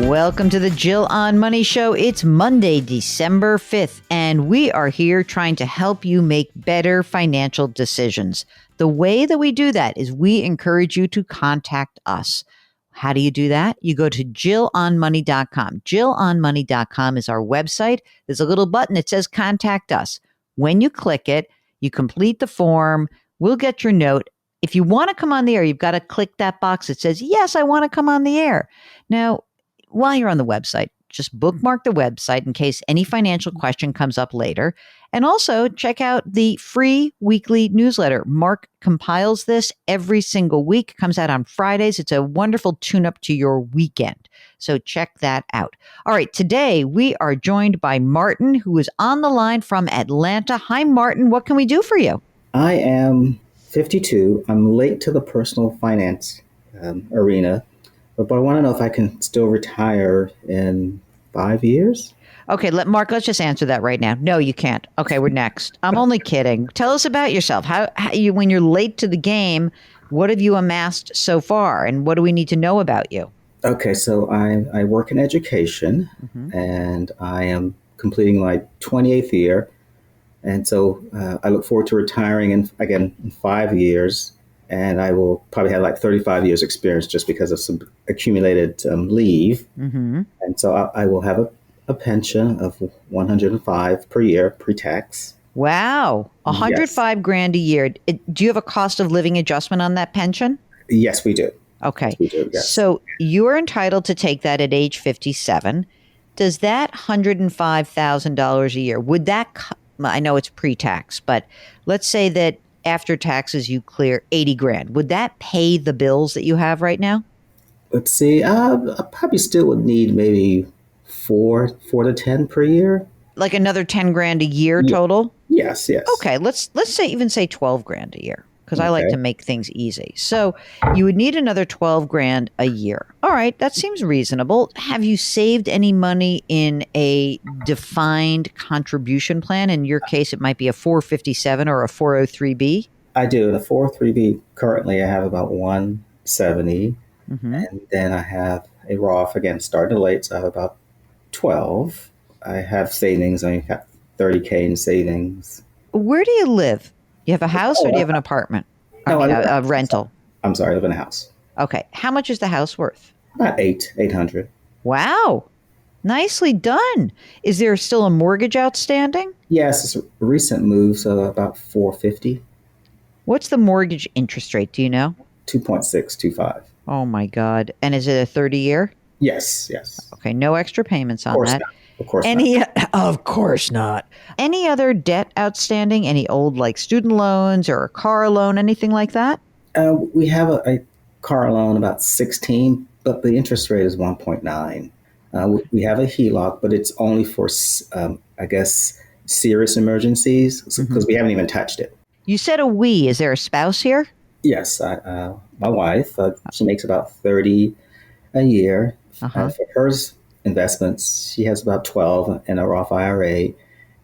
Welcome to the Jill on Money Show. It's Monday, December 5th, and we are here trying to help you make better financial decisions. The way that we do that is we encourage you to contact us. How do you do that? You go to JillOnMoney.com. JillOnMoney.com is our website. There's a little button that says Contact Us. When you click it, you complete the form. We'll get your note. If you want to come on the air, you've got to click that box that says, yes, I want to come on the air. Now, while you're on the website, just bookmark the website in case any financial question comes up later. And also check out the free weekly newsletter. Mark compiles this every single week. It comes out on Fridays. It's a wonderful tune-up to your weekend. So check that out. All right, today we are joined by Martin, who is on the line from Atlanta. Hi, Martin. What can we do for you? I am 52. I'm late to the personal finance arena. But I want to know if I can still retire in 5 years. Okay, Mark, let's just answer that right now. No, you can't. Okay, we're next. I'm only kidding. Tell us about yourself. How you, when you're late to the game, what have you amassed so far, and what do we need to know about you? Okay, so I work in education, and I am completing my 28th year. And so I look forward to retiring in 5 years. And I will probably have like 35 years experience just because of some accumulated leave. And so I will have a pension of $105 per year pre-tax. Wow. $105,000 a year. Do you have a cost of living adjustment on that pension? Yes, we do. Okay. Yes, we do, yes. So you're entitled to take that at age 57. Does that $105,000 a year, would that, I know it's pre-tax, but let's say that after taxes, you clear $80,000. Would that pay the bills that you have right now? Let's see. I probably still would need maybe four to 10 per year. Like another $10,000 a year total? Yes. Okay, let's say $12,000 a year, because I like to make things easy. So you would need another $12,000 a year. All right, that seems reasonable. Have you saved any money in a defined contribution plan? In your case, it might be a 457 or a 403B. I do. The 403B, currently I have about 170. And then I have a Roth, again, starting late, so I have about 12. I have savings. I got 30K in savings. Where do you live? You have a house or do you have an apartment? No, a rental. I'm sorry, I live in a house. Okay. How much is the house worth? About 800. Wow. Nicely done. Is there still a mortgage outstanding? Yes, it's a recent move, so about 450. What's the mortgage interest rate? Do you know? 2.625. Oh my God. And is it a 30-year? Yes. Okay. No extra payments on that. Of course not. Of course not. Any other debt outstanding? Any old like student loans or a car loan, anything like that? We have a car loan about 16, but the interest rate is 1.9. We have a HELOC, but it's only for, serious emergencies because we haven't even touched it. You said a we. Is there a spouse here? Yes, my wife. She makes about 30 a year. For hers investments, she has about 12 in a Roth IRA,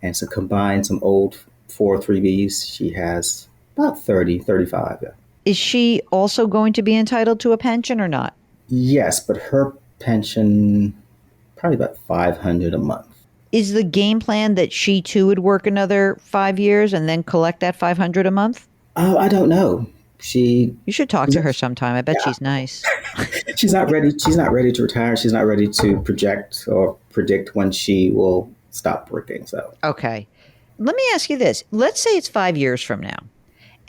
and so combined some old 403Bs, she has about 35. Yeah. Is she also going to be entitled to a pension or not? Yes, but her pension probably about $500 a month. Is the game plan that she too would work another 5 years and then collect that $500 a month? I don't know. You should talk to her sometime. I bet she's nice. She's not ready. She's not ready to retire. She's not ready to project or predict when she will stop working. So okay, let me ask you this. Let's say it's 5 years from now,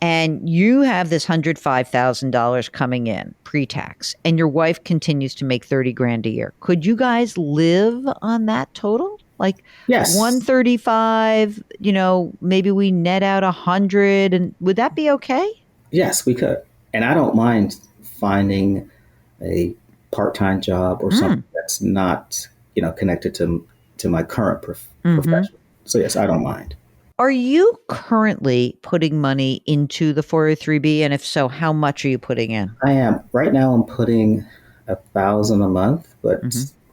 and you have this $105,000 coming in pre-tax, and your wife continues to make $30,000 a year. Could you guys live on that total? Like yes. 135. Maybe we net out 100, and would that be okay? Yes, we could. And I don't mind finding a part-time job or something that's not, connected to my current profession. So yes, I don't mind. Are you currently putting money into the 403B? And if so, how much are you putting in? I am. Right now I'm putting $1,000 a month, but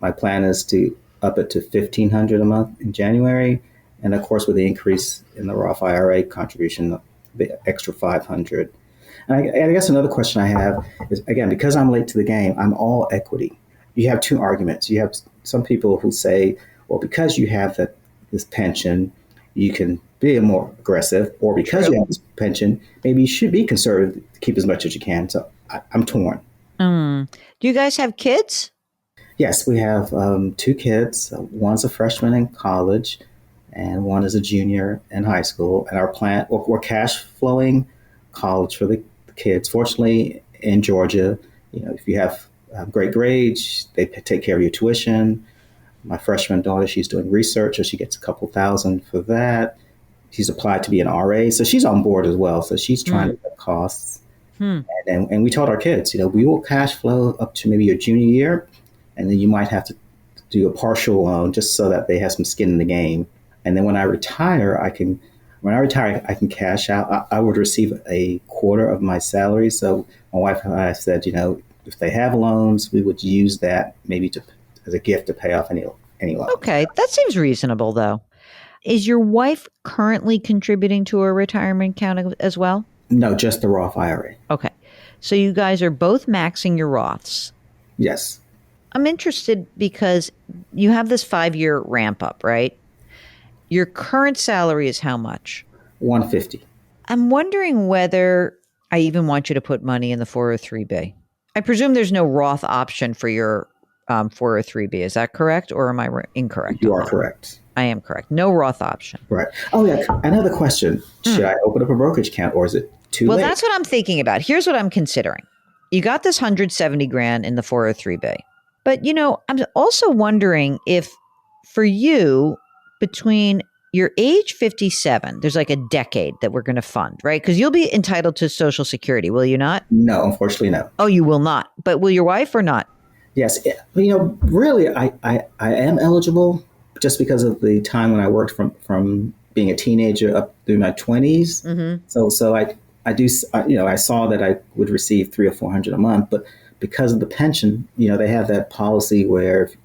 my plan is to up it to $1,500 a month in January. And of course, with the increase in the Roth IRA contribution, the extra $500. And I guess another question I have is, again, because I'm late to the game, I'm all equity. you have two arguments. You have some people who say, well, because you have this pension, you can be more aggressive, or because True. you have this pension, maybe you should be conservative to keep as much as you can. So I'm torn. Do you guys have kids? Yes, we have two kids. One's a freshman in college, and one is a junior in high school. And our plan, we're cash flowing college for the kids. Fortunately, in Georgia, if you have great grades, they take care of your tuition. My freshman daughter, she's doing research, so she gets a couple thousand for that. She's applied to be an RA, so she's on board as well. So she's trying to cut costs. And we told our kids, we will cash flow up to maybe your junior year, and then you might have to do a partial loan just so that they have some skin in the game. And then when I retire, I can cash out. I would receive a quarter of my salary. So my wife and I said, if they have loans, we would use that maybe as a gift to pay off any loans. Okay, that seems reasonable, though. Is your wife currently contributing to a retirement account as well? No, just the Roth IRA. Okay, so you guys are both maxing your Roths. Yes. I'm interested because you have this 5-year ramp up, right? Your current salary is how much? $150. I'm wondering whether I even want you to put money in the 403B. I presume there's no Roth option for your 403B. Is that correct, or am I incorrect? You are correct. I am correct. No Roth option. Right. Oh, yeah. Another question. Should I open up a brokerage account, or is it too late? Well, that's what I'm thinking about. Here's what I'm considering. You got this 170 grand in the 403B. But, I'm also wondering if for you, between your age 57, there's like a decade that we're going to fund, right? Because you'll be entitled to Social Security, will you not? No, unfortunately, no. Oh, you will not. But will your wife or not? Yes. Really, I am eligible just because of the time when I worked from being a teenager up through my 20s. Mm-hmm. So I saw that I would receive $300 or $400 a month, but because of the pension, they have that policy where if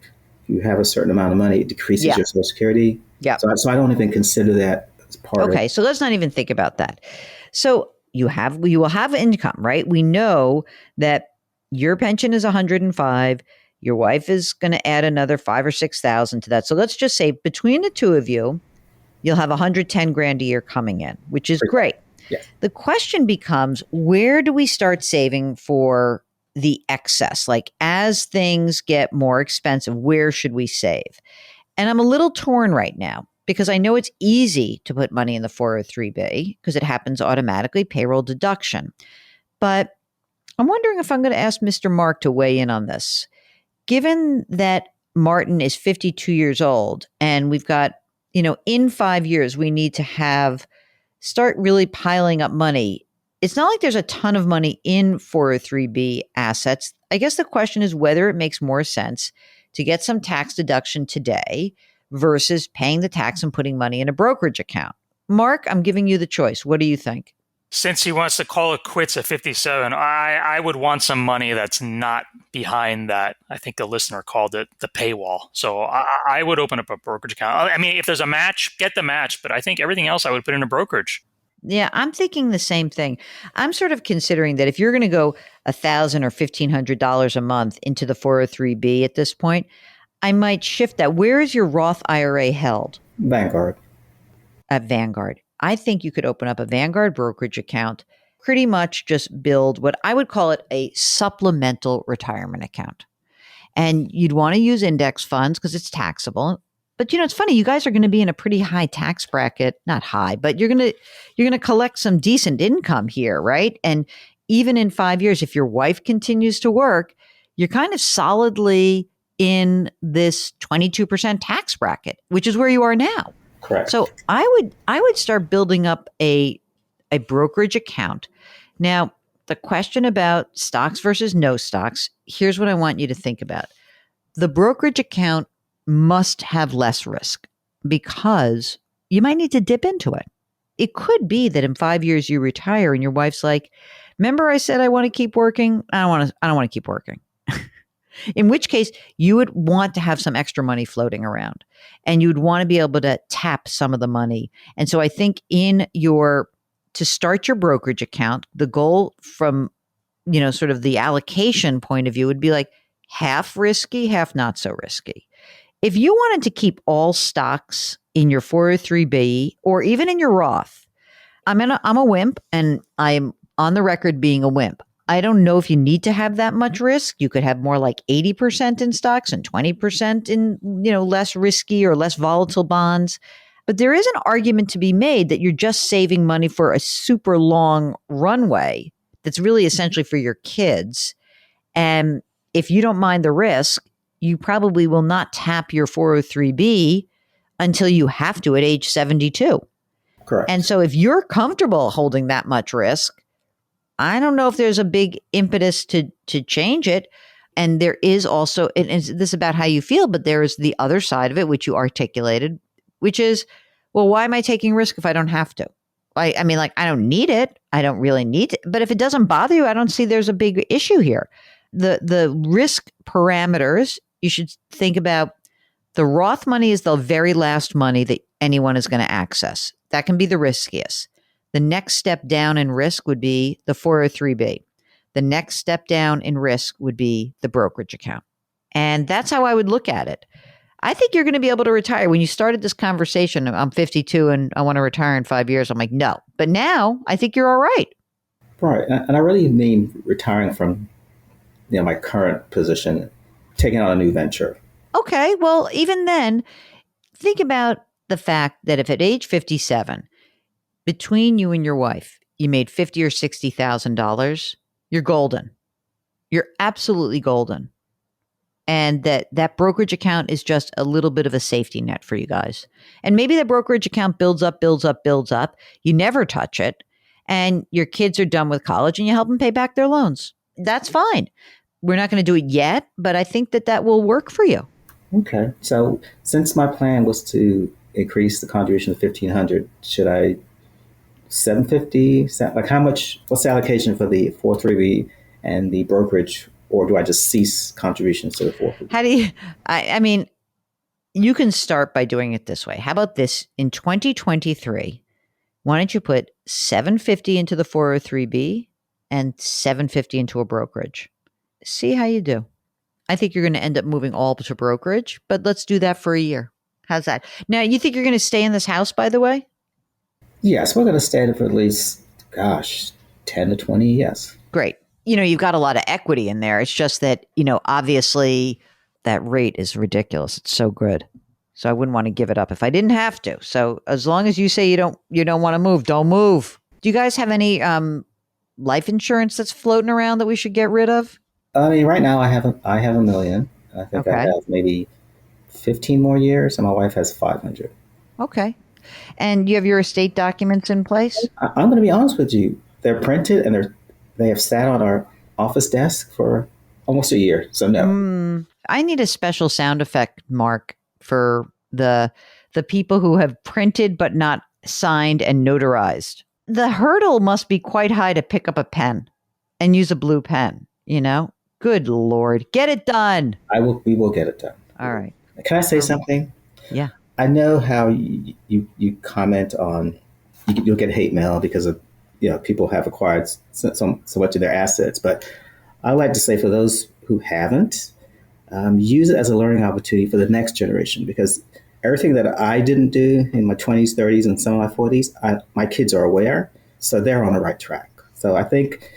you have a certain amount of money, it decreases your Social Security. Yeah. So I don't even consider that as part of it. Okay, so let's not even think about that. So you will have income, right? We know that your pension is 105. Your wife is going to add another 5,000 or 6,000 to that. So let's just say between the two of you, you'll have 110 grand a year coming in, which is great. Yes. The question becomes, where do we start saving for the excess? Like, as things get more expensive, where should we save? And I'm a little torn right now because I know it's easy to put money in the 403B because it happens automatically, payroll deduction. But I'm wondering if I'm going to ask Mr. Mark to weigh in on this. Given that Martin is 52 years old and we've got, in 5 years, we need to start really piling up money. It's not like there's a ton of money in 403B assets. I guess the question is whether it makes more sense to get some tax deduction today versus paying the tax and putting money in a brokerage account. Mark, I'm giving you the choice. What do you think? Since he wants to call it quits at 57, I would want some money that's not behind that. I think the listener called it the paywall. So I would open up a brokerage account. I mean, if there's a match, get the match. But I think everything else I would put in a brokerage. Yeah, I'm thinking the same thing. I'm sort of considering that if you're going to go $1,000 or $1,500 a month into the 403B at this point, I might shift that. Where is your Roth IRA held? Vanguard. At Vanguard. I think you could open up a Vanguard brokerage account, pretty much just build what I would call it a supplemental retirement account. And you'd want to use index funds because it's taxable. But it's funny, you guys are going to be in a pretty high tax bracket, not high, but you're going to collect some decent income here, right? And even in 5 years, if your wife continues to work, you're kind of solidly in this 22% tax bracket, which is where you are now. Correct. So I would start building up a brokerage account. Now, the question about stocks versus no stocks, here's what I want you to think about. The brokerage account must have less risk because you might need to dip into it. It could be that in 5 years you retire and your wife's like, remember I said I want to keep working? I don't want to keep working. In which case you would want to have some extra money floating around and you'd want to be able to tap some of the money. And so I think to start your brokerage account, the goal from, sort of the allocation point of view would be like, half risky, half not so risky. If you wanted to keep all stocks in your 403b or even in your Roth, I'm a wimp, and I'm on the record being a wimp. I don't know if you need to have that much risk. You could have more like 80% in stocks and 20% in, less risky or less volatile bonds. But there is an argument to be made that you're just saving money for a super long runway that's really essentially for your kids. And if you don't mind the risk, you probably will not tap your 403b until you have to at age 72. Correct. And so if you're comfortable holding that much risk, I don't know if there's a big impetus to change it. And there is also, and this is about how you feel, but there is the other side of it, which you articulated, which is, well, why am I taking risk if I don't have to? I mean, I don't need it. I don't really need it. But if it doesn't bother you, I don't see there's a big issue here. The risk parameters, you should think about the Roth money is the very last money that anyone is going to access. That can be the riskiest. The next step down in risk would be the 403b. The next step down in risk would be the brokerage account. And that's how I would look at it. I think you're going to be able to retire. When you started this conversation, I'm 52 and I want to retire in 5 years. I'm like, no. But now I think you're all right. Right. And I really mean retiring from my current position, taking on a new venture. Okay. Well, even then, think about the fact that if at age 57, between you and your wife, you made $50,000 or $60,000, you're golden. You're absolutely golden. And that brokerage account is just a little bit of a safety net for you guys. And maybe the brokerage account builds up. You never touch it. And your kids are done with college and you help them pay back their loans. That's fine. We're not going to do it yet, but I think that will work for you. Okay. So since my plan was to increase the contribution to $1,500, should I $750? Like how much? What's the allocation for the 403b and the brokerage, or do I just cease contributions to the 403b? How do you? I mean, you can start by doing it this way. How about this? In 2023, why don't you put $750 into the 403b and $750 into a brokerage? See how you do. I think you're going to end up moving all to brokerage, but let's do that for a year. How's that? Now, you think you're going to stay in this house, by the way? Yes, we're going to stay in it for at least, 10 to 20, yes. Great. You've got a lot of equity in there. It's just that, obviously that rate is ridiculous. It's so good. So I wouldn't want to give it up if I didn't have to. So as long as you say you don't want to move, don't move. Do you guys have any life insurance that's floating around that we should get rid of? I mean, right now I have $1 million. I think Okay. I have maybe 15 more years, and my wife has 500. Okay. And you have your estate documents in place? I'm going to be honest with you. They're printed and they have sat on our office desk for almost a year. So no. I need a special sound effect, Mark, for the people who have printed but not signed and notarized. The hurdle must be quite high to pick up a pen and use a blue pen, Good Lord. Get it done. We will get it done. All right. Can I say something? Yeah. I know how you comment on, you'll get hate mail because of, people have acquired so much of their assets. But I like to say for those who haven't, use it as a learning opportunity for the next generation, because everything that I didn't do in my 20s, 30s, and some of my 40s, my kids are aware. So they're on the right track. So I think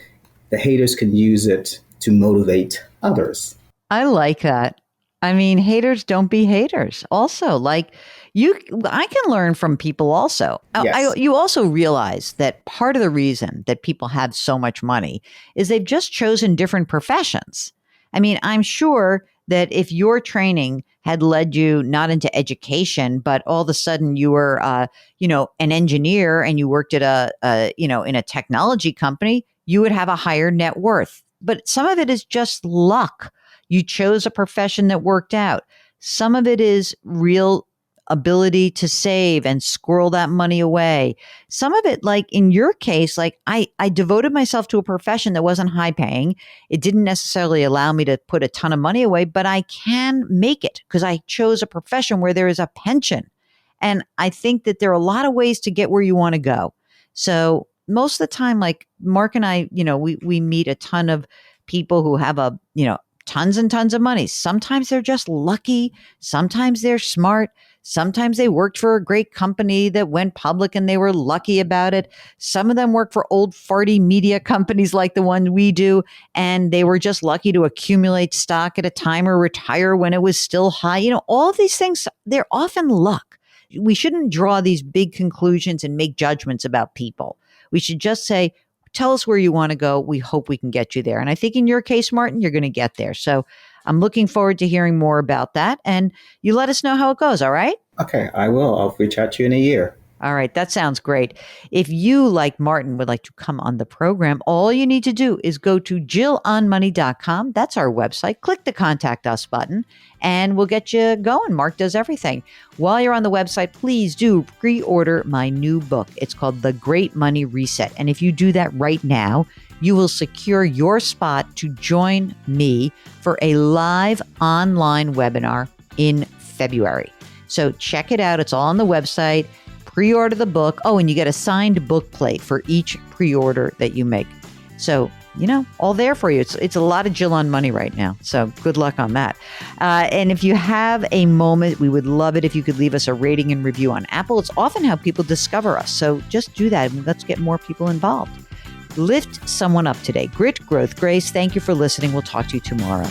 the haters can use it to motivate others. I like that. I mean, haters don't be haters. Also, I can learn from people also. Yes. You also realize that part of the reason that people have so much money is they've just chosen different professions. I mean, I'm sure that if your training had led you not into education, but all of a sudden you were, an engineer and you worked at in a technology company, you would have a higher net worth. But some of it is just luck. You chose a profession that worked out. Some of it is real ability to save and squirrel that money away. Some of it, like in your case, I devoted myself to a profession that wasn't high paying. It didn't necessarily allow me to put a ton of money away, but I can make it because I chose a profession where there is a pension. And I think that there are a lot of ways to get where you want to go. So most of the time, like Mark and I, we meet a ton of people who have tons and tons of money. Sometimes they're just lucky. Sometimes they're smart. Sometimes they worked for a great company that went public and they were lucky about it. Some of them work for old farty media companies like the one we do, and they were just lucky to accumulate stock at a time or retire when it was still high. You know, all of these things, they're often luck. We shouldn't draw these big conclusions and make judgments about people. We should just say, tell us where you want to go. We hope we can get you there. And I think in your case, Martin, you're going to get there. So I'm looking forward to hearing more about that. And you let us know how it goes. All right? Okay, I will. I'll reach out to you in a year. All right. That sounds great. If you, like Martin, would like to come on the program, all you need to do is go to JillOnMoney.com. That's our website. Click the Contact Us button and we'll get you going. Mark does everything. While you're on the website, please do pre-order my new book. It's called The Great Money Reset. And if you do that right now, you will secure your spot to join me for a live online webinar in February. So check it out. It's all on the website. Pre-order the book. Oh, and you get a signed book plate for each pre-order that you make. So, you know, all there for you. It's a lot of Jill on Money right now. So good luck on that. And if you have a moment, we would love it if you could leave us a rating and review on Apple. It's often how people discover us. So just do that and let's get more people involved. Lift someone up today. Grit, growth, grace. Thank you for listening. We'll talk to you tomorrow.